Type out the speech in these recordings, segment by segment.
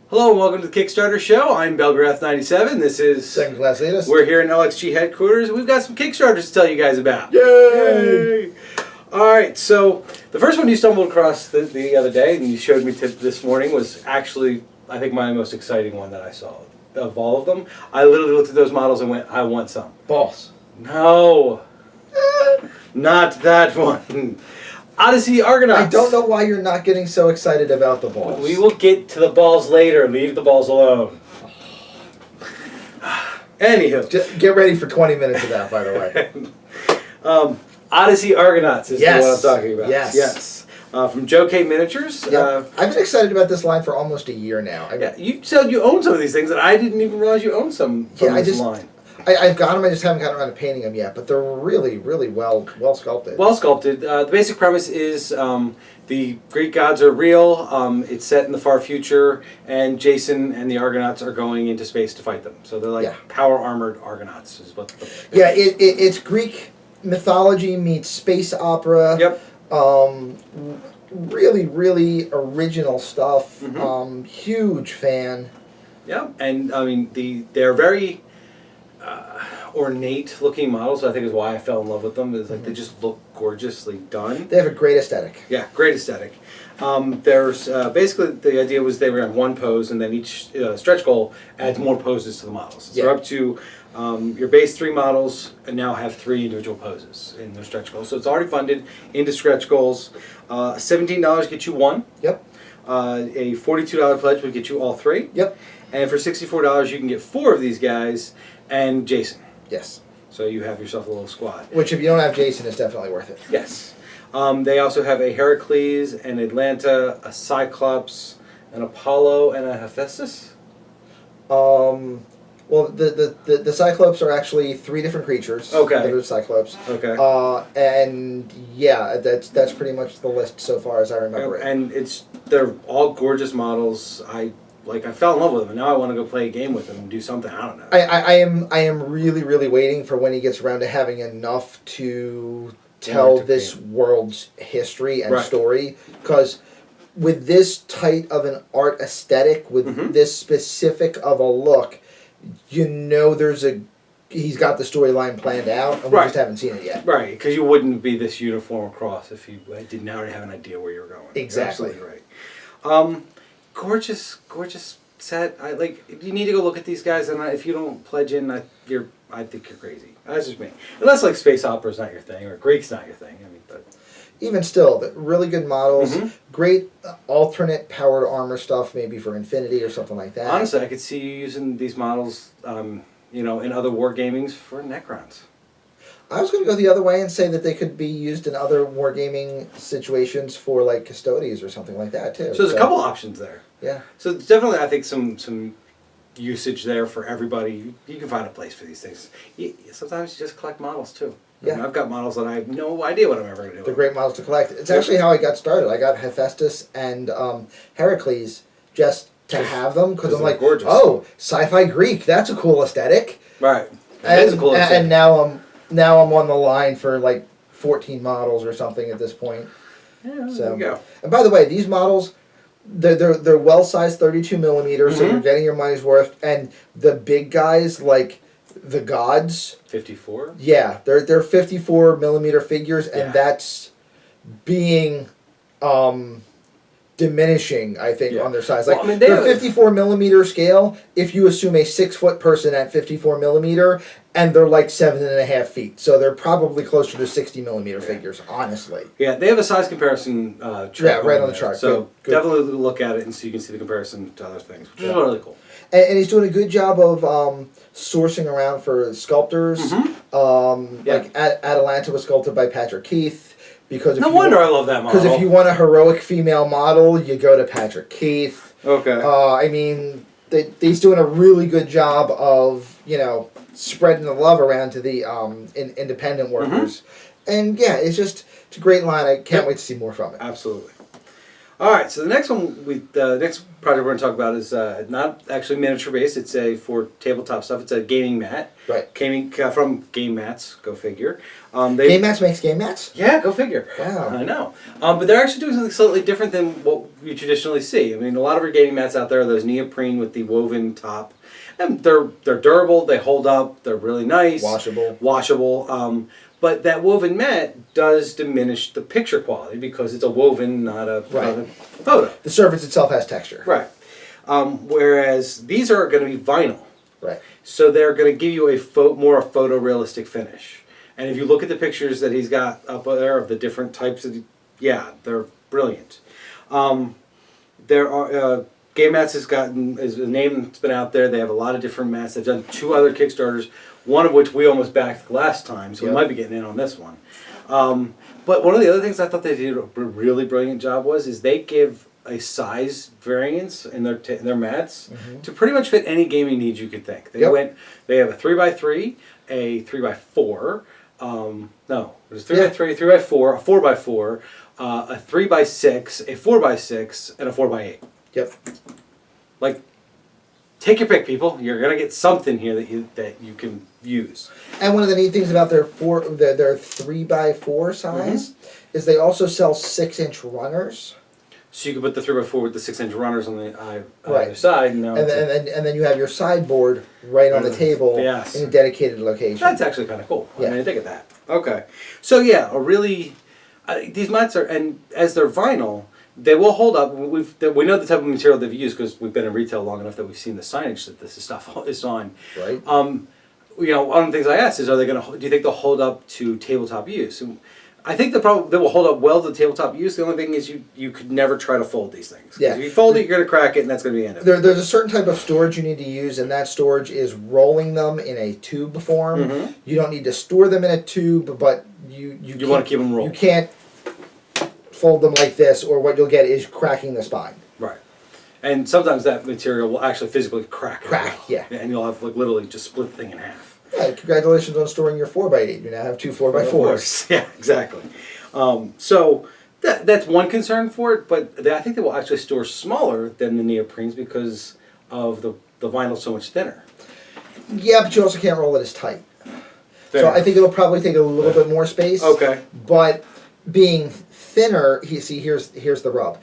Hello and welcome to the Kickstarter Show. I'm Belgrath97. This is Second Class Adis. We're here in LXG headquarters. We've got some Kickstarters to tell you guys about. Yay! Alright, so the first one you stumbled across the other day and you showed me this morning was actually, I think, my most exciting one that I saw. Of all of them, I literally looked at those models and went, I want some. Balls. No. Not that one. Odessy Argonauts. I don't know why you're not getting so excited about the balls. We will get to the balls later. Leave the balls alone. Anywho. Just get ready for 20 minutes of that, by the way. Odessy Argonauts is the one I'm talking about. Yes. From JoeK Miniatures. Yep. I've been excited about this line for almost a year now. You said you own some of these things, and I didn't even realize you owned some from this line. I've got them, I just haven't gotten around to painting them yet, but they're really, really well sculpted. Well sculpted. The basic premise is the Greek gods are real, it's set in the far future, and Jason and the Argonauts are going into space to fight them. So they're like power-armored Argonauts is what it's Greek mythology meets space opera. Yep. Really, really original stuff. Mm-hmm. Huge fan. Yeah, and I mean, they're very ornate looking models. I think is why I fell in love with them. Is like they just look gorgeously done. They have a great aesthetic. Yeah, great aesthetic. There's basically the idea was they were on one pose, and then each stretch goal adds more poses to the models. So they're up to your base 3 models, and now have 3 individual poses in their stretch goals. So it's already funded into stretch goals. $17 gets you 1. Yep. A $42 pledge would get you all 3. Yep. And for $64 you can get 4 of these guys and Jason. Yes. So you have yourself a little squad. Which, if you don't have Jason, is definitely worth it. Yes. They also have a Heracles, an Atlanta, a Cyclops, an Apollo, and a Hephaestus. Well, the Cyclops are actually 3 different creatures. Okay. That are Cyclops. Okay. And yeah, that's pretty much the list so far as I remember it. And they're all gorgeous models. I fell in love with them, and now I want to go play a game with them and do something. I don't know. I am really, really waiting for when he gets around to having enough to tell this world's history and story. Because with this tight of an art aesthetic, with this specific of a look, you know he's got the storyline planned out, and we just haven't seen it yet. Right, because you wouldn't be this uniform across if you didn't already have an idea where you were going. Exactly. You're absolutely right. Gorgeous set. You need to go look at these guys, and if you don't pledge in, I think you're crazy. That's just me. Unless like space opera's not your thing, or Greek's not your thing. I mean, but even still, really good models. Great alternate powered armor stuff, maybe for Infinity or something like that. Honestly, I could see you using these models, in other wargamings for Necrons. I was going to go the other way and say that they could be used in other wargaming situations for like Custodes or something like that too. So there's a couple options there. Yeah. So there's definitely, I think, some usage there for everybody. You can find a place for these things. Sometimes you just collect models too. Yeah. I mean, I've got models that I have no idea what I'm ever going to do. They're great models to collect. It's actually how I got started. I got Hephaestus and Heracles just to have them because I'm like, gorgeous. Oh, sci-fi Greek. That's a cool aesthetic. Right. That's a cool aesthetic. And now I'm on the line for like 14 models or something at this point. Yeah, so there you go. And by the way, these models, they're well sized 32 millimeters, so you're getting your money's worth. And the big guys like the gods, 54. Yeah, they're 54 millimeter figures, and that's being diminishing, I think, on their size. Like, the 54 millimeter scale, if you assume a 6-foot person at 54 millimeter, and they're like 7.5 feet. So they're probably closer to 60 millimeter figures, honestly. Yeah, they have a size comparison chart. Yeah, right on the chart. So definitely look at it and so you can see the comparison to other things, which is really cool. And he's doing a good job of sourcing around for sculptors. Like Atalanta was sculpted by Patrick Keith. Because no wonder I love that model. Because if you want a heroic female model, you go to Patrick Keith. Okay. I mean, he's doing a really good job of, spreading the love around to the independent workers. And yeah, it's a great line. I can't wait to see more from it. Absolutely. All right, so the next next project we're going to talk about is not actually miniature based. It's for tabletop stuff. It's a gaming mat. Right. Gaming from GameMatz. Go figure. GameMatz makes GameMatz? Yeah, go figure. Wow. I know. But they're actually doing something slightly different than what you traditionally see. I mean, a lot of our gaming mats out there are those neoprene with the woven top. And they're durable. They hold up. They're really nice. Washable. But that woven mat does diminish the picture quality because it's a woven, not a photo. The surface itself has texture. Right. Whereas these are going to be vinyl. Right. So they're going to give you a more photorealistic finish. And if you look at the pictures that he's got up there of the different types of, they're brilliant. There are GameMatz is a name that's been out there. They have a lot of different mats. They've done 2 other Kickstarters, one of which we almost backed last time, so we might be getting in on this one. But one of the other things I thought they did a really brilliant job is they give a size variance in their mats to pretty much fit any gaming needs you could think. They have a 3x3, a 3x4. There's 3x3, 3x4, a 4x4, a 3x6, a 4x6, and a 4x8. Yep. Like, take your pick, people. You're gonna get something here that you can use. And one of the neat things about their 3x4 size is they also sell 6-inch runners. So you can put the 3x4 with the 6-inch runners on the either side. And then you have your sideboard right on the table in a dedicated location. That's actually kind of cool. Yeah. I mean, think of that. Okay. So yeah, these mats are, and as they're vinyl, they will hold up. We know the type of material they've used because we've been in retail long enough that we've seen the signage that this stuff is on. Right. One of the things I asked is, do you think they'll hold up to tabletop use? And I think they will hold up well to tabletop use. The only thing is you could never try to fold these things. Yeah. If you fold it, you're going to crack it, and that's going to be the end of it. There's a certain type of storage you need to use, and that storage is rolling them in a tube form. You don't need to store them in a tube, but you want to keep them rolled. You can't fold them like this, or what you'll get is cracking the spine. Right. And sometimes that material will actually physically crack. Yeah. And you'll have literally just split the thing in half. Yeah, congratulations on storing your 4x8. You now have 2 4x4s. Yeah, exactly. So that's one concern for it, but I think they will actually store smaller than the neoprenes because of the vinyl so much thinner. Yeah, but you also can't roll it as tight. Fair. So I think it'll probably take a little bit more space. Okay. But being thinner, here's the rub.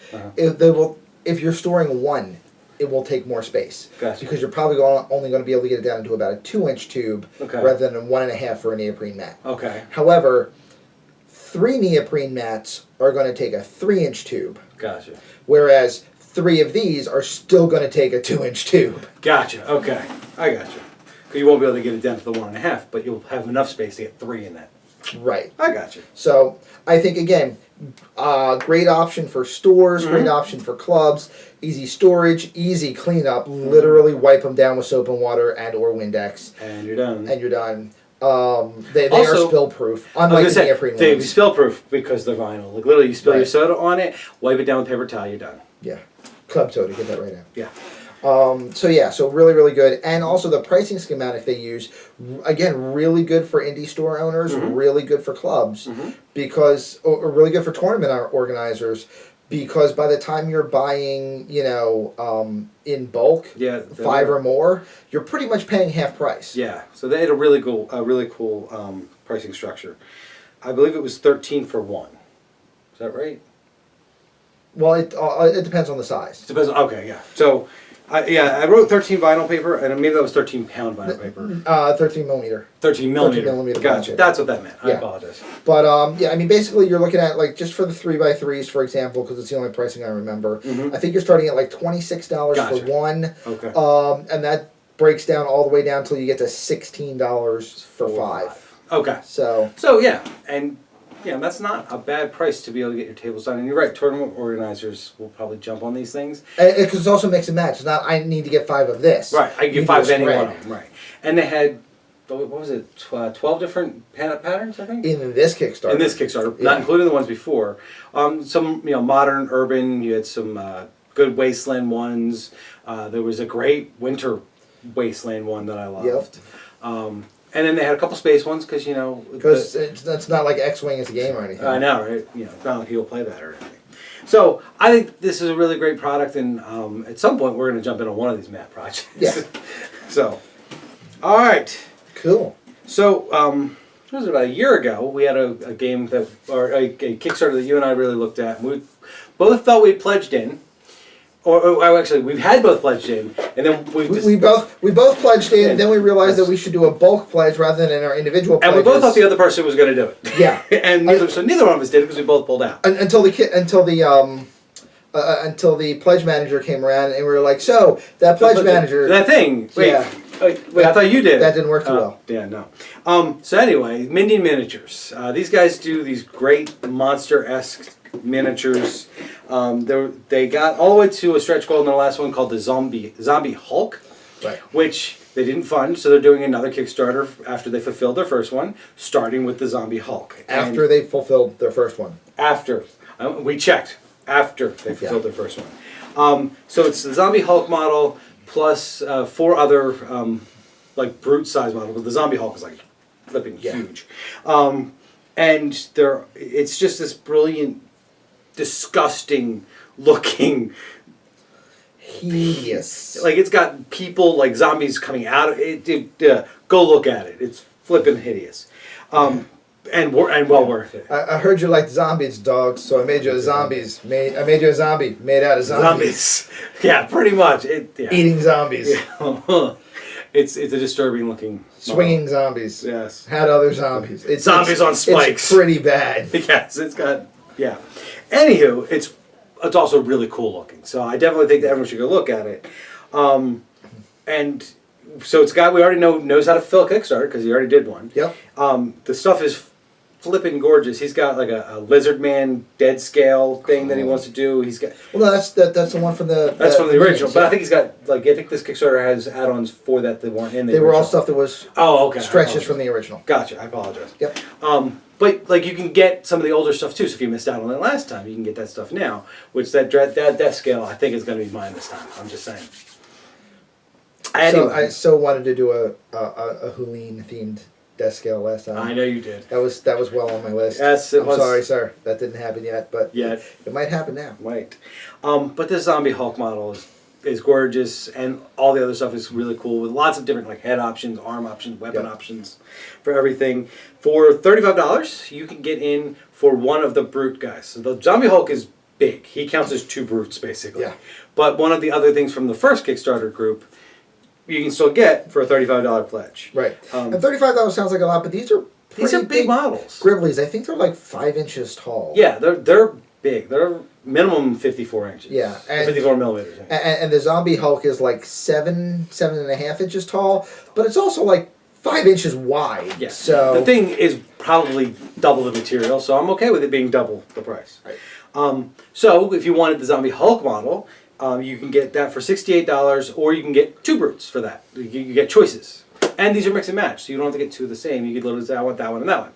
If you're storing one, it will take more space. Gotcha. Because you're probably only going to be able to get it down into about a 2-inch tube rather than a 1.5 for a neoprene mat. Okay. However, 3 neoprene mats are going to take a 3-inch tube. Gotcha. Whereas 3 of these are still going to take a 2-inch tube. Gotcha. Okay. I gotcha. Because you won't be able to get it down to the 1.5, but you'll have enough space to get 3 in that. Right. I gotcha. So I think, again, great option for stores, great option for clubs, easy storage, easy cleanup. Literally wipe them down with soap and water and or Windex. And you're done. They are spill proof, unlike the neoprene ones. They'd be spill proof because they're vinyl. Like literally, you spill your soda on it, wipe it down with paper towel, you're done. Yeah. Club soda, get that right now. Yeah. So really, really good. And also the pricing schematic they use, again, really good for indie store owners, really good for clubs, or really good for tournament organizers, because by the time you're buying, in bulk, 5 or more, you're pretty much paying half price. Yeah. So they had a really cool pricing structure. I believe it was 13 for 1. Is that right? Well, it depends on the size. Depends. Okay, yeah. So, I wrote 13 vinyl paper, and maybe that was 13 pound vinyl paper. 13 millimeter. 13 millimeter. 13 millimeter. Gotcha. That's what that meant. I apologize. But basically you're looking at just for the 3x3s, for example, because it's the only pricing I remember. I think you're starting at $26 for one. Okay. And that breaks down all the way down until you get to $16 for 5. Okay. So yeah, and that's not a bad price to be able to get your tables done. And you're right, tournament organizers will probably jump on these things. Because it's also mix and match. It's not, I need to get 5 of this. Right, I can get 5 of any one of them. Right. And they had, what was it, 12 different patterns, I think? In this Kickstarter. Not including the ones before. Some, modern, urban, you had some good wasteland ones. There was a great wasteland one that I loved. And then they had a couple space ones because because it's not like X-Wing is a game or anything. I know, right? It's not like people play that or anything. So I think this is a really great product, and at some point we're going to jump into one of these map projects. Yeah. So, all right. Cool. So, what was it, about a year ago, we had a game that, or a Kickstarter that you and I really looked at. And we both thought we'd pledged in, or actually, we had both pledged in, and then we both pledged in. Then we realized that we should do a bulk pledge rather than our individual pledges. And we both thought the other person was going to do it. Yeah. And neither one of us did because we both pulled out until the pledge manager came around, and we were like, so that pledge manager, that thing. Wait, yeah. Wait, I thought you did. That didn't work too well. Yeah, no. So anyway, Minion miniatures. These guys do these great monster-esque miniatures. They got all the way to a stretch goal in the last one called the Zombie Hulk, right? Which they didn't fund, so they're doing another Kickstarter after they fulfilled their first one, starting with the Zombie Hulk. After they fulfilled their first one. After. We checked. After they fulfilled their first one. So it's the Zombie Hulk model plus 4 other like brute size models. But the Zombie Hulk is like flipping huge. And it's just this brilliant, disgusting looking, hideous. Like it's got people like zombies coming out of it. Go look at it. It's flipping hideous. And well worth it. I heard you liked zombies, dog, so I made you a I made you a zombie made out of zombies. Yeah, pretty much. Eating zombies. Yeah. It's a disturbing looking swinging zombies. Yes. Had other zombies. Zombies on spikes. It's pretty bad. Yes, it's got Anywho, it's also really cool looking. So I definitely think that everyone should go look at it. And so we already knows how to fill a Kickstarter because he already did one. Yep. The stuff is flipping gorgeous. He's got like a lizard man dead scale thing that he wants to do. He's got that's the one from the from the original. Minions, but I think he's got I think this Kickstarter has add-ons for that weren't in the They original. were all stuff that was stretches from the original. Gotcha. I apologize. Yep. But like you can get some of the older stuff too. So if you missed out on it last time, you can get that stuff now. Which that scale I think is going to be mine this time. I'm just saying. Anyway. So I wanted to do a Hulene themed death scale last time. I know you did. That was well on my list. Yes, I'm sorry, sir. That didn't happen yet, but it might happen now. Right. But this Zombie Hulk model is gorgeous, and all the other stuff is really cool with lots of different like head options, arm options, weapon options for everything. For $35, you can get in for one of the brute guys. So the Zombie Hulk is big. He counts as 2 brutes basically. Yeah. But one of the other things from the first Kickstarter group you can still get for a $35 pledge. Right. And $35 sounds like a lot, but these are big models. Gribblies. I think they're like 5 inches tall. Yeah, they're big. They're minimum 54 inches. Yeah. And 54 millimeters. And the Zombie Hulk is like 7.5 inches tall, but it's also like 5 inches wide. Yeah. So the thing is probably double the material, so I'm okay with it being double the price. Right. So if you wanted the Zombie Hulk model, you can get that for $68, or you can get 2 brutes for that. You get choices. And these are mix and match, so you don't have to get 2 of the same. You could literally say, I want that one and that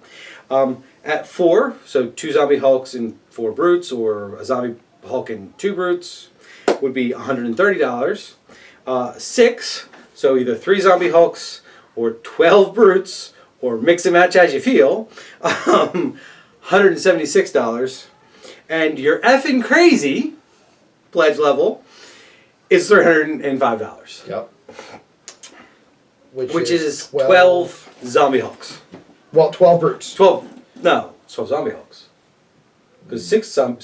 one. At 4, so 2 Zombie Hulks and 4 brutes, or a Zombie Hulk and 2 brutes, would be $130. 6, so either 3 Zombie Hulks, or 12 brutes, or mix and match as you feel, $176. And you're effing crazy pledge level is $305. Yep. Which is 12 Zombie Hulks. Well, 12 brutes. 12 Zombie Hulks. Because 6 oh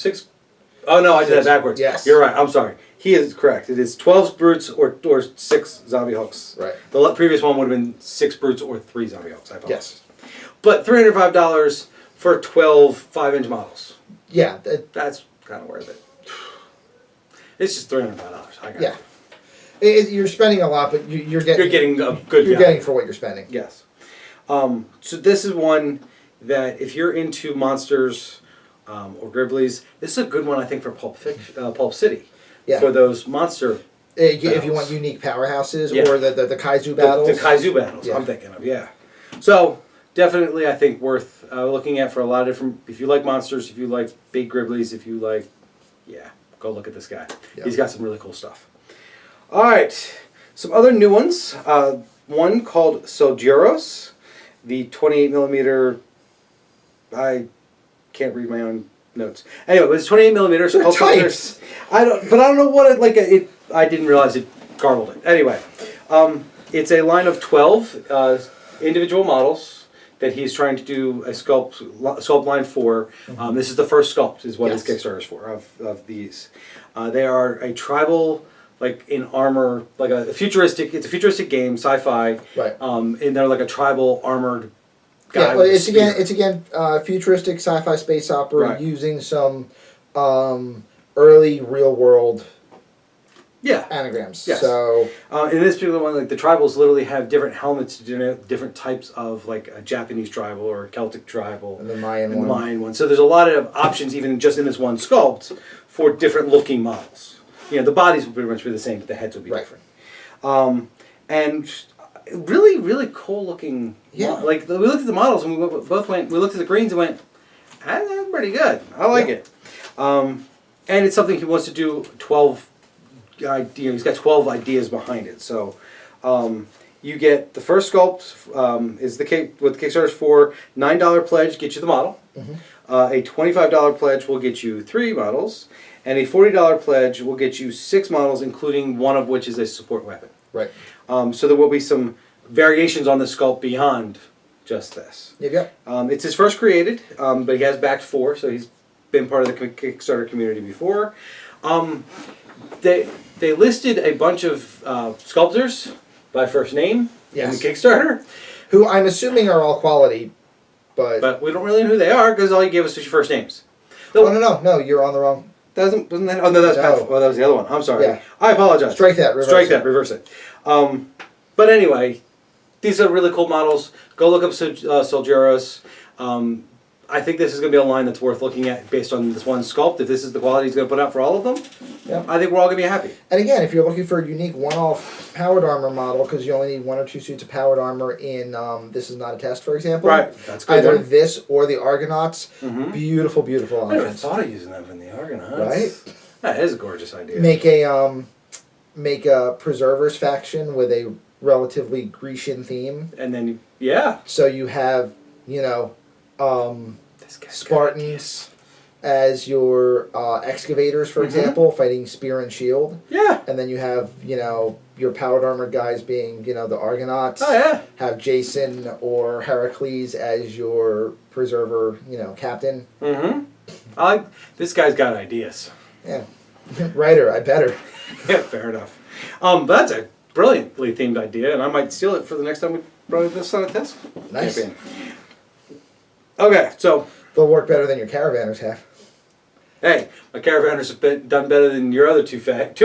no, I did that backwards. Yes. You're right, I'm sorry. He is correct. It is 12 brutes or 6 Zombie Hulks. Right. The previous one would have been 6 brutes or 3 Zombie Hulks, I apologize. Yes. But $305 for 12 5-inch models. Yeah. That's kind of worth it. It's just $305. I got You're spending a lot, but you're getting a good You're value. getting for what you're spending. Yes. So this is one that if you're into monsters or Gribblies, this is a good one I think for Pulp City. Yeah. For those monster if you want unique powerhouses or the Kaiju battles. The Kaiju battles I'm thinking of, yeah. So definitely I think worth looking at for a lot of different, if you like monsters, if you like big Gribblies, if you like, go look at this guy. Yep. He's got some really cool stuff. All right, some other new ones. One called Soldurios, the 28 millimeter. I can't read my own notes. Anyway, it's 28 millimeters. They're types. I don't know what I didn't realize it garbled it. Anyway, it's a line of 12 individual models that he's trying to do a sculpt line for. This is the first sculpt, is what his Kickstarter is for of these. They are a tribal, like in armor, like a futuristic. It's a futuristic game, sci-fi. Right. And they're like a tribal armored guy. Yeah, well, it's again futuristic sci-fi space opera using some early real world anagrams. Yes. So in this particular one, like the tribals literally have different helmets to denote different types of like a Japanese tribal or a Celtic tribal. And the Mayan one. So there's a lot of options even just in this one sculpt for different looking models. You know, the bodies will pretty much be the same, but the heads will be different. And really, really cool looking. Yeah. Like we looked at the models and we looked at the greens and went, that's pretty good. I like it. And it's something he wants to do 12. He's got 12 ideas behind it. So you get the first sculpt is what the Kickstarter's for. $9 pledge gets you the model. A $25 pledge will get you 3 models, and a $40 pledge will get you 6 models, including one of which is a support weapon. Right. So there will be some variations on the sculpt beyond just this. Yep. It's his first created, but he has backed 4, so he's been part of the Kickstarter community before. They listed a bunch of sculptors by first name in the Kickstarter, who I'm assuming are all quality, but we don't really know who they are because all you gave us was your first names. No, you're on the wrong. Wasn't that? Oh no, that's that was the other one. I'm sorry. Yeah. I apologize. Strike that. Reverse it. But anyway, these are really cool models. Go look up Soldurios. I think this is going to be a line that's worth looking at based on this one sculpt. If this is the quality he's going to put out for all of them, I think we're all going to be happy. And again, if you're looking for a unique one-off powered armor model, because you only need 1 or 2 suits of powered armor in This Is Not a Test, for example. Right. That's good. Either this or the Argonauts. Beautiful, beautiful options. I never thought of using them in the Argonauts. Right? That is a gorgeous idea. Make a Preservers faction with a relatively Grecian theme. And then, So you have, Spartans as your excavators, for example, fighting spear and shield. Yeah. And then you have, your powered armored guys being, the Argonauts. Oh, yeah. Have Jason or Heracles as your preserver, captain. This guy's got ideas. Yeah. Writer, I better. Yeah, fair enough. But that's a brilliantly themed idea, and I might steal it for the next time we run this on a test campaign. Okay, so they'll work better than your caravanners have. Hey, my caravanners have done better than your other 2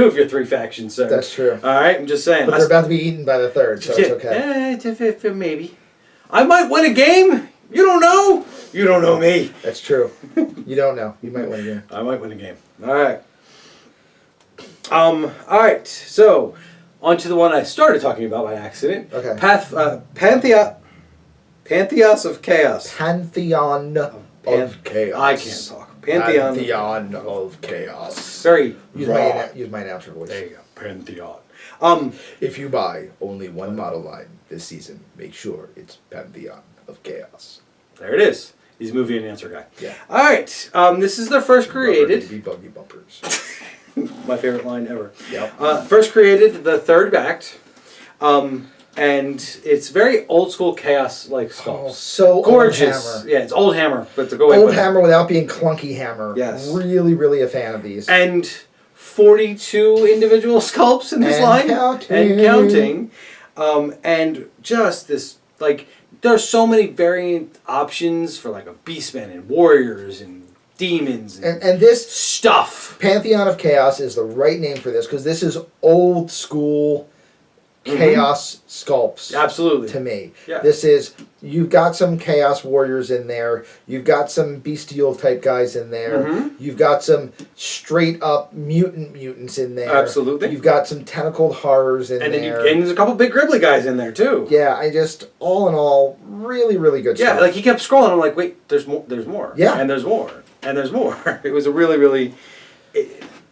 of your 3 factions, sir. That's true. All right, I'm just saying. But they're about to be eaten by the 3rd, so it's okay. Maybe. I might win a game. You don't know. You don't know me. That's true. You don't know. You might win a game. I might win a game. All right. All right. So, on to the one I started talking about by accident. Okay. Pantheos of Chaos. Pantheon of Chaos. I can't talk. Pantheon of Chaos. Sorry. Use my announcer voice. There you go. Pantheon. If you buy only 1 model line this season, make sure it's Pantheon of Chaos. There it is. He's movie and answer guy. Yeah. All right. This is their first created. Rubber buggy bumpers. My favorite line ever. Yep. First created, the 3rd backed. And it's very old school chaos like sculpts. So gorgeous. Old Hammer. Yeah, it's old Hammer, but to go away old Hammer without being clunky Hammer. Yes. Really, really a fan of these. And 42 individual sculpts in this line. And counting. And just this, like, there are so many variant options for like a beastmen and warriors and demons and this stuff. Pantheon of Chaos is the right name for this because this is old school chaos sculpts. Absolutely. To me. Yeah. This is, you've got some chaos warriors in there, you've got some bestial type guys in there, you've got some straight up mutants in there. Absolutely. You've got some tentacled horrors in there. And there's a couple big gribbly guys in there too. Yeah, all in all, really, really good stuff. Yeah, like he kept scrolling, I'm like, wait, there's more. Yeah. And there's more. And there's more. It was a really, really...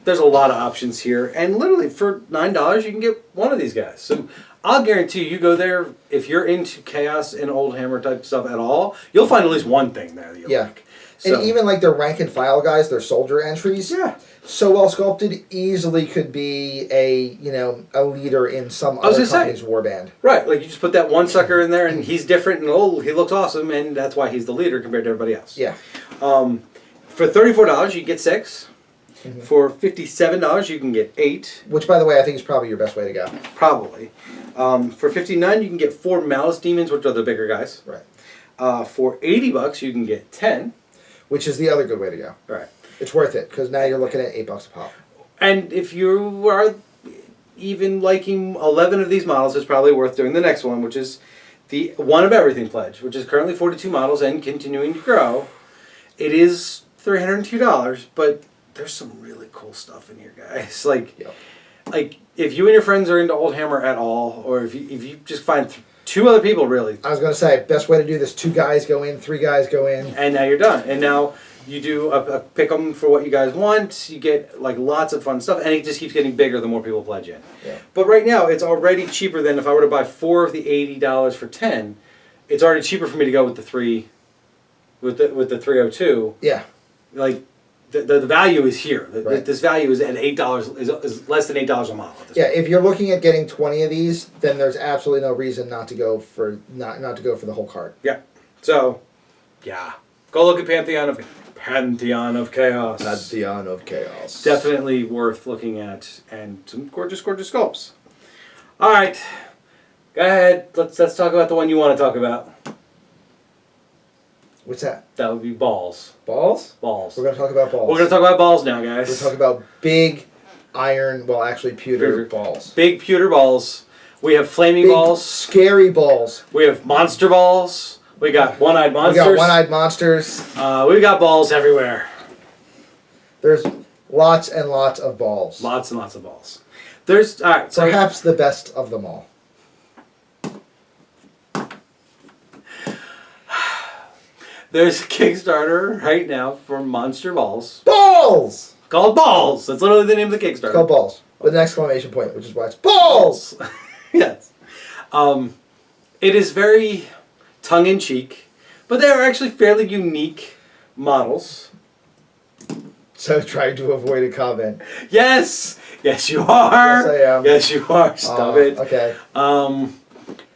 There's a lot of options here, and literally for $9 you can get one of these guys. So I'll guarantee you go there, if you're into chaos and old Hammer type stuff at all, you'll find at least one thing there that you like. So, and even like their rank and file guys, their soldier entries, so well sculpted, easily could be a leader in some other company's warband. Right, like you just put that one sucker in there, and he's different, and he looks awesome, and that's why he's the leader compared to everybody else. Yeah. For $34, you get 6. Mm-hmm. For $57, you can get 8. Which, by the way, I think is probably your best way to go. Probably. For $59, you can get 4 Malice Demons, which are the bigger guys. Right. For $80, you can get 10. Which is the other good way to go. Right. It's worth it, because now you're looking at $8 a pop. And if you are even liking 11 of these models, it's probably worth doing the next one, which is the One of Everything pledge, which is currently 42 models and continuing to grow. It is $302, but there's some really cool stuff in here, guys. Like if you and your friends are into Old Hammer at all, or if you just find 2 other people, really. I was going to say, best way to do this, 2 guys go in, 3 guys go in. And now you're done. And now you do a pick them for what you guys want. You get like lots of fun stuff, and it just keeps getting bigger the more people pledge in. Yeah. But right now, it's already cheaper than if I were to buy 4 of the $80 for 10. It's already cheaper for me to go with the 3, with the 302. Yeah. Like the value is here. Right. This value is at $8 is less than $8 a model. At this point. If you're looking at getting 20 of these, then there's absolutely no reason not to go for not to go for the whole cart. Yeah. So, yeah, go look at Pantheon of Chaos. Pantheon of Chaos. Definitely worth looking at, and some gorgeous, gorgeous sculpts. All right, go ahead. Let's talk about the one you want to talk about. What's that? That would be balls. Balls? Balls. We're going to talk about balls. We're going to talk about balls now, guys. We're talking about big iron, well, actually pewter balls. Big pewter balls. We have flaming big, balls. Scary balls. We have monster balls. We got one-eyed monsters. We got one-eyed monsters. We got balls everywhere. There's lots and lots of balls. Lots and lots of balls. There's all right. So perhaps the best of them all. There's a Kickstarter right now for monster balls. Balls! Called Balls. That's literally the name of the Kickstarter. It's called Balls. With an exclamation point, which is why it's Balls! Yes. It is very tongue-in-cheek, but they are actually fairly unique models. So trying to avoid a comment. Yes! Yes, you are! Yes, I am. Yes, you are. Stop it. Okay.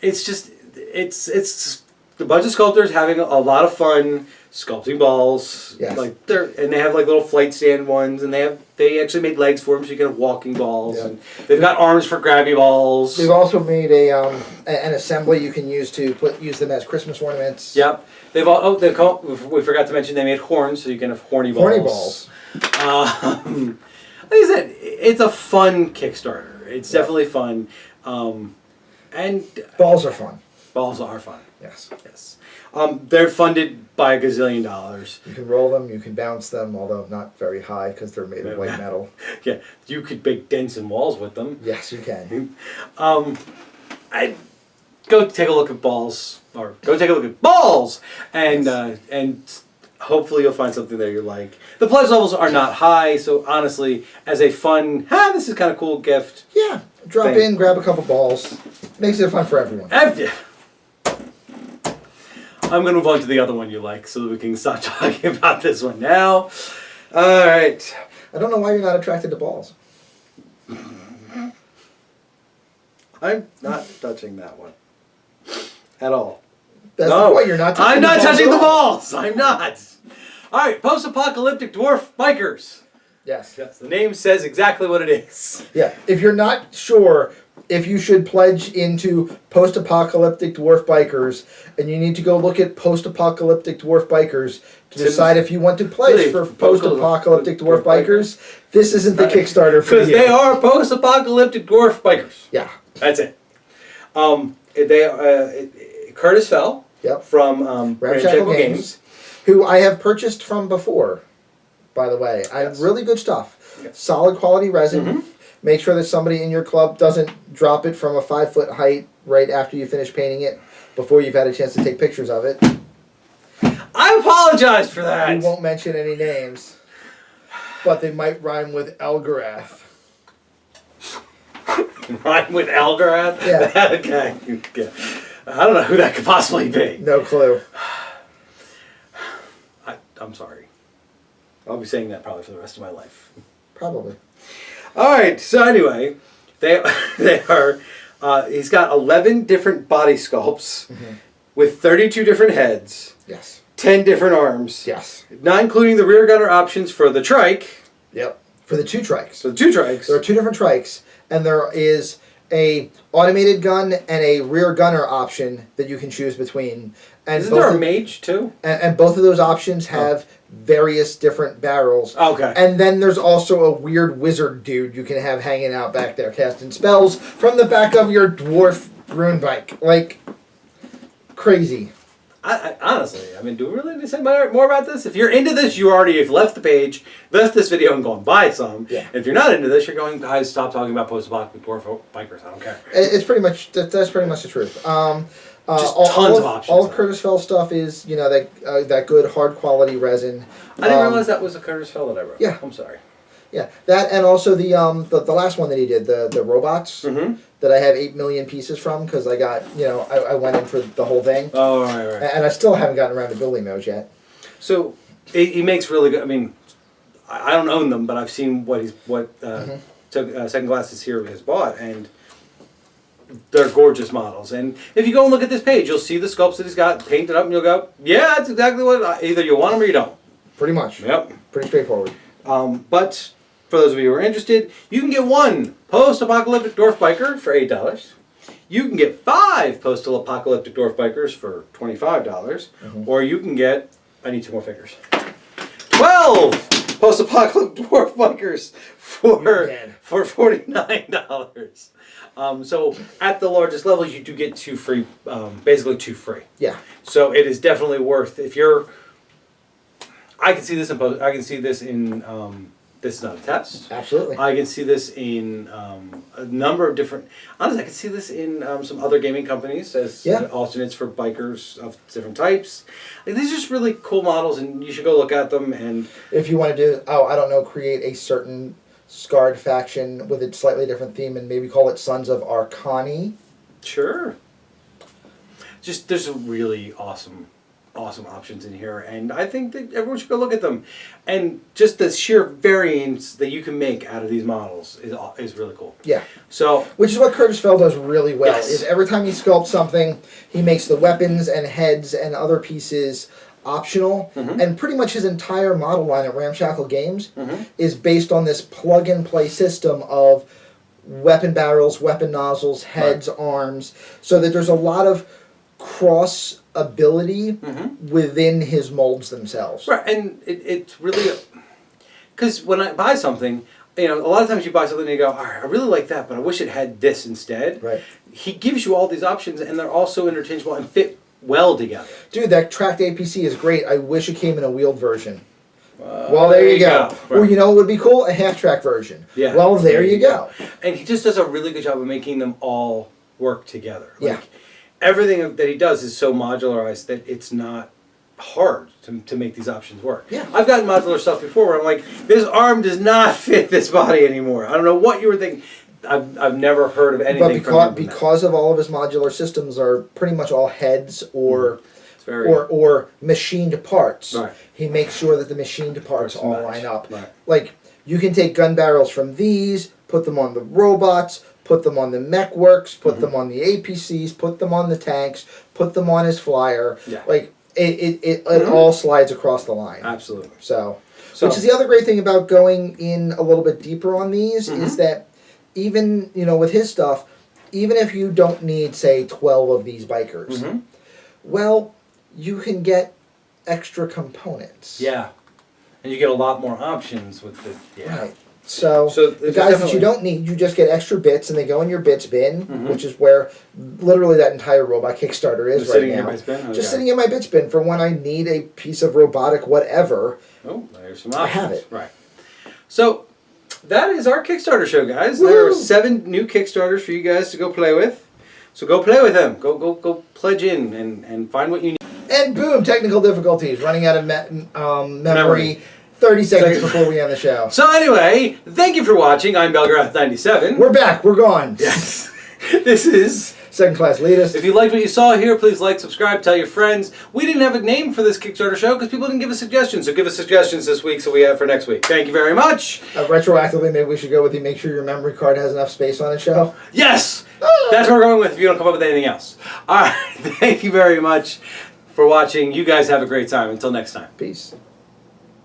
It's just, it's the bunch of sculptors having a lot of fun sculpting balls. Yes. And they have like little flight stand ones, and they actually made legs for them so you can have walking balls. Yeah. And they've got arms for grabby balls. They've also made an assembly you can use to use them as Christmas ornaments. Yep. We forgot to mention they made horns so you can have horny balls. Horny balls. Like I said, it's a fun Kickstarter. It's definitely fun. And balls are fun. Balls are fun. Yes. Yes. They're funded by $1 gazillion. You can roll them, you can bounce them, although not very high because they're made of white metal. Yeah, you could make dents in walls with them. Yes, you can. I go take a look at balls, or go take a look at balls, and hopefully you'll find something there you like. The pledge levels are not high, so honestly, as a fun, this is kind of cool gift. Yeah, drop in, grab a couple balls. Makes it fun for everyone. I'm going to move on to the other one you like so that we can stop talking about this one now. All right. I don't know why you're not attracted to balls. I'm not touching that one at all. That's the point. You're not touching I'm not the balls touching at the all. balls. I'm not. All right. Post-apocalyptic dwarf bikers. Yes. Yes. The name says exactly what it is. Yeah. If you're not sure if you should pledge into post-apocalyptic dwarf bikers, and you need to go look at post-apocalyptic dwarf bikers to decide if you want to pledge for post-apocalyptic dwarf bikers, this isn't the Kickstarter for you. Because they are post-apocalyptic dwarf bikers. Yeah. That's it. Curtis Fell from Ramshackle Games, who I have purchased from before, by the way. Really good stuff. Yes. Solid quality resin. Mm-hmm. Make sure that somebody in your club doesn't drop it from a 5-foot height right after you finish painting it, before you've had a chance to take pictures of it. I apologize for that. We won't mention any names, but they might rhyme with Elgarath. Rhyme with Elgarath? Yeah. Okay. Yeah. I don't know who that could possibly be. No clue. I'm sorry. I'll be saying that probably for the rest of my life. Probably. All right. So anyway, they are. He's got 11 different body sculpts with 32 different heads. Yes. 10 different arms. Yes. Not including the rear gunner options for the trike. Yep. For the 2 trikes. So the 2 trikes. There are 2 different trikes, and there is a automated gun and a rear gunner option that you can choose between. And Isn't there a mage too? And both of those options have various different barrels. Okay. And then there's also a weird wizard dude you can have hanging out back there casting spells from the back of your dwarf rune bike. Like, crazy. I honestly, I mean, do we really need to say more about this? If you're into this, you already have left the page, left this video, and gone buy some. Yeah. If you're not into this, you're going, guys, stop talking about post-apocalyptic dwarf bikers. I don't care. It's pretty much that's pretty much the truth. Just tons of options. All of Curtis Fell stuff is that good hard quality resin. I didn't realize that was a Curtis Fell that I wrote. Yeah. I'm sorry. Yeah, that and also the last one that he did, the robots that I have 8 million pieces from because I got I went in for the whole thing. Oh right. And I still haven't gotten around to building those yet. So he makes really good. I mean, I don't own them, but I've seen what Second Glasses here has bought, and they're gorgeous models. And if you go and look at this page, you'll see the sculpts that he's got painted up, and you'll go, yeah, that's exactly what. Either you want them or you don't. Pretty much. Yep. Pretty straightforward. But for those of you who are interested, you can get 1 post-apocalyptic dwarf biker for $8. You can get 5 post-apocalyptic dwarf bikers for $25, or you can get. I need 2 more figures. 12 post-apocalyptic dwarf bikers for $49. So at the largest level, you do get 2 free, basically 2 free. Yeah. So it is definitely worth if you're. I can see this in post. I can see this in. This is not a test. Absolutely. I can see this in a number of different. Honestly, I can see this in some other gaming companies as alternates for bikers of different types. Like, these are just really cool models, and you should go look at them. And if you want to do, create a certain scarred faction with a slightly different theme, and maybe call it Sons of Arcani. Sure. Just there's some really awesome options in here, and I think that everyone should go look at them. And just the sheer variance that you can make out of these models is really cool. Yeah. So, which is what Curtis Fell does really well. Yes. Is every time he sculpts something, he makes the weapons and heads and other pieces optional, and pretty much his entire model line at Ramshackle Games is based on this plug-and-play system of weapon barrels, weapon nozzles, heads, arms, so that there's a lot of cross ability within his molds themselves. Right, and it's really because when I buy something, a lot of times you buy something and you go, all right, I really like that, but I wish it had this instead. Right. He gives you all these options, and they're also interchangeable and fit well together. Dude, that tracked APC is great. I wish it came in a wheeled version. Well, there you go. Right. Or what would be cool? A half-track version. Yeah. Well, there you go. And he just does a really good job of making them all work together. Yeah. Everything that he does is so modularized that it's not hard to make these options work. Yeah. I've gotten modular stuff before where I'm like, this arm does not fit this body anymore. I don't know what you were thinking. I've never heard of anything but because of all of his modular systems are pretty much all heads or machined parts. Right. He makes sure that the machined parts all line up. Right. Like, you can take gun barrels from these, put them on the robots, put them on the mech works, put them on the APCs, put them on the tanks, put them on his flyer. Yeah. Like, it all slides across the line. Absolutely. So, which is the other great thing about going in a little bit deeper on these is that even, with his stuff, even if you don't need, say, 12 of these bikers, well, you can get extra components. Yeah. And you get a lot more options with the... Yeah. Right. So the guys that you don't need, you just get extra bits, and they go in your bits bin, which is where literally that entire robot Kickstarter is just right sitting now. In your bits bin? Just sitting in my bits bin for when I need a piece of robotic whatever. Oh, there's some options. I have it. Right. So that is our Kickstarter show, guys. Woo! There are 7 new Kickstarters for you guys to go play with. So go play with them. Go pledge in and find what you need. And boom, technical difficulties, running out of memory. 30 seconds before we end the show. So anyway, thank you for watching. I'm Belgrath97. We're back. We're gone. Yes. This is Second class elitist. If you liked what you saw here, please like, subscribe, tell your friends. We didn't have a name for this Kickstarter show because people didn't give us suggestions. So give us suggestions this week so we have for next week. Thank you very much. Retroactively, maybe we should go with the make sure your memory card has enough space on it show. Yes! That's what we're going with if you don't come up with anything else. All right. Thank you very much for watching. You guys have a great time. Until next time. Peace.